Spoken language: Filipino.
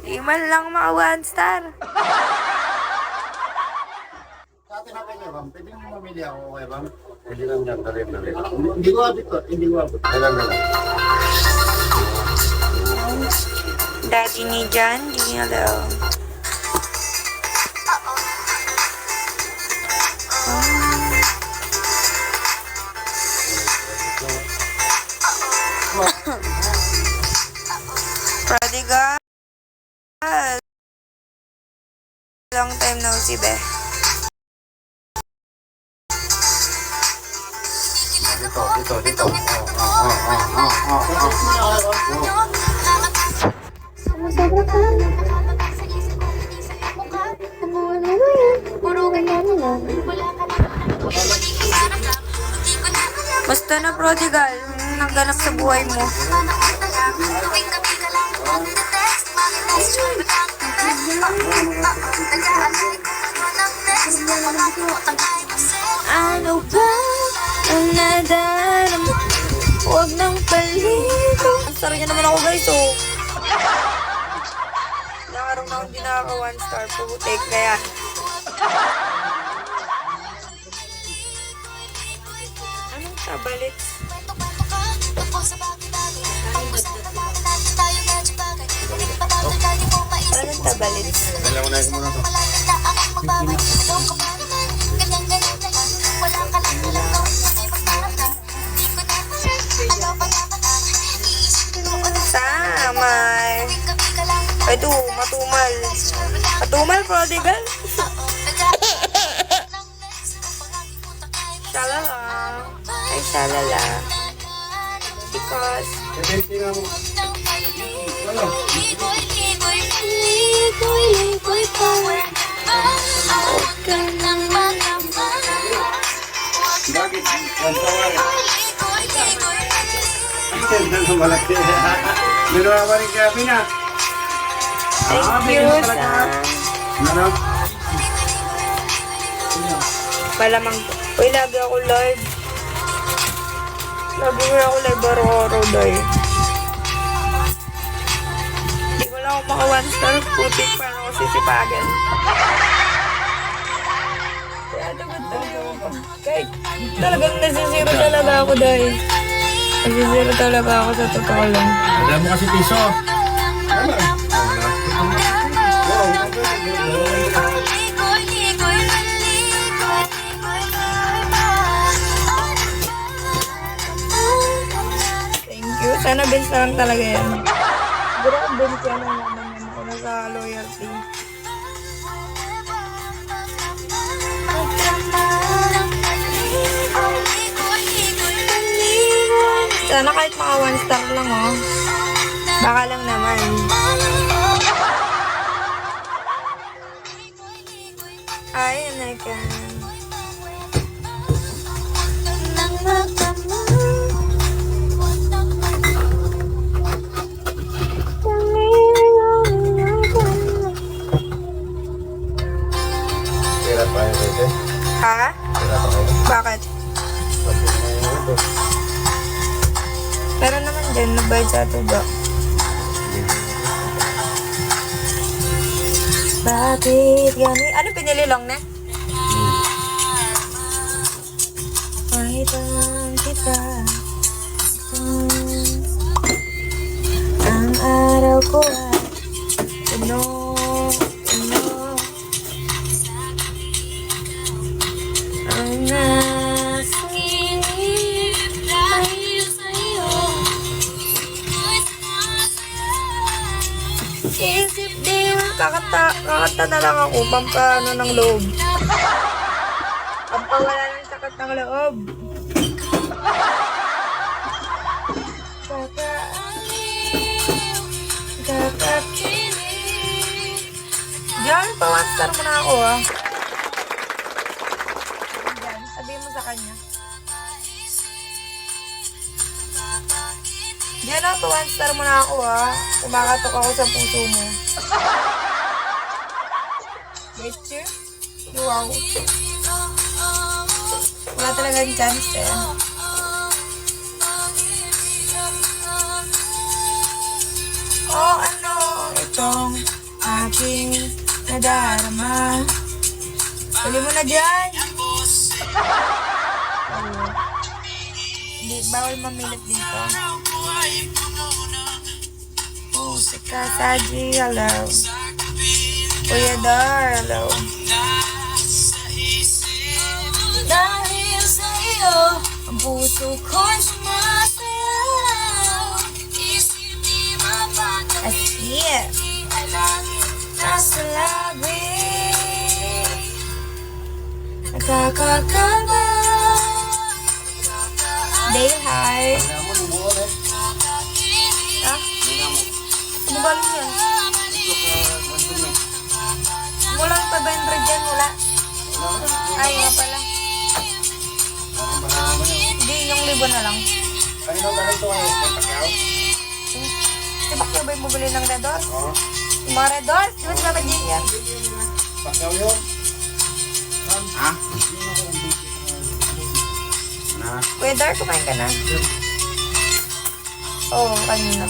Di man lang maka 1 star. Sa atin na kayo, ma'am. Pwede mo mamili ako, okay, ma'am? Pwede lang yan, dali. Hindi ko abot ko, hindi ko abot. Alam na lang. Daddy ni John, hello. Prodigal. Long time no see, be. Dito. Sumusobra ka. Ano yan? Puro ganyan na. Basta na, Prodigal. Nagganap sa buhay mo. Ano ba ang nadarama? Huwag nang palito. Ang star niya naman ako, guys, oh. Ilang araw na akong di nakaka 1 star. Putik na yan. Anong tabalit? Anong tabalit? Alam ko na yung muna to. Samay. Ito, matumal. Matumal, Prodigal. Shalala. Ay, shalala. Because... Ligoy pa. Huwag ka nang malaman. Bakit? Ang tawag. Ang malaki. Meron ba rin kaya pina? Thank you, Sam. Ano? Malamang to. Uy, lagi ako live. Lagi ako live araw-araw dahil. Hindi ko lang ako maka 1 star. Putik pa ako sisipagan. Kaya dapat talaga ako. Kahit talagang nasisiro talaga ako dahil. Nasisiro talaga ako sa totoo lang. Alam mo kasi piso. Thank you. Sana bench na lang talaga yan. Siguro kung bench yan ang naman yan ako na sa loyalty. Sana kahit mga 1 star lang, oh. Baka lang naman. Ay, ano ka? Tira pa yun ito. Ha? Tira pa kayo. Bakit? Pero naman dyan, nabayad sa tuba. Bakit gani? Ano pinili lang na? Mahitan kita. Ang araw ko ay puno. Ang nasingin dahil sa'yo. Isip din, kakanta na lang ako, pampano ng loob. Pampawala ng sakit ng loob. Diyan, pa-1 mo na ako, ah. Diyan, sabihin mo sa kanya. Diyan, ah, pa-1 mo na ako, ah. Kumakatok ako sa puso mo. Betcha? Wow. Wala talagang chance, eh. Oh, ano? Itong aking nadarama. Huli mo na dyan. Hindi, bawal mamilit dito. Musika, Saji, hello. Kuya Dar, hello. Dahil sa iyo, ang puso ko'y sumasayaw. Isip di mapagod, Asya. ay langit nasa labi. Nakakakaba. Dale, hi. Kaya mo, lumuon eh. Ha? Ano ba yun? Ito ka, nandun eh. Walang 500 dyan, wala. Ay, nga pala. Parang marami yun. Hindi, yung 1,000 na lang. Kanino ba ito eh? May pakyaw? Si Bakyo ba yung bumili ng Red Door? Oo. Yung mga Red Door? Di ba si Papa Jane yan? Pakyaw yun. Ha? Na? Kuya Dar, kumain ka na? Oo, kanina.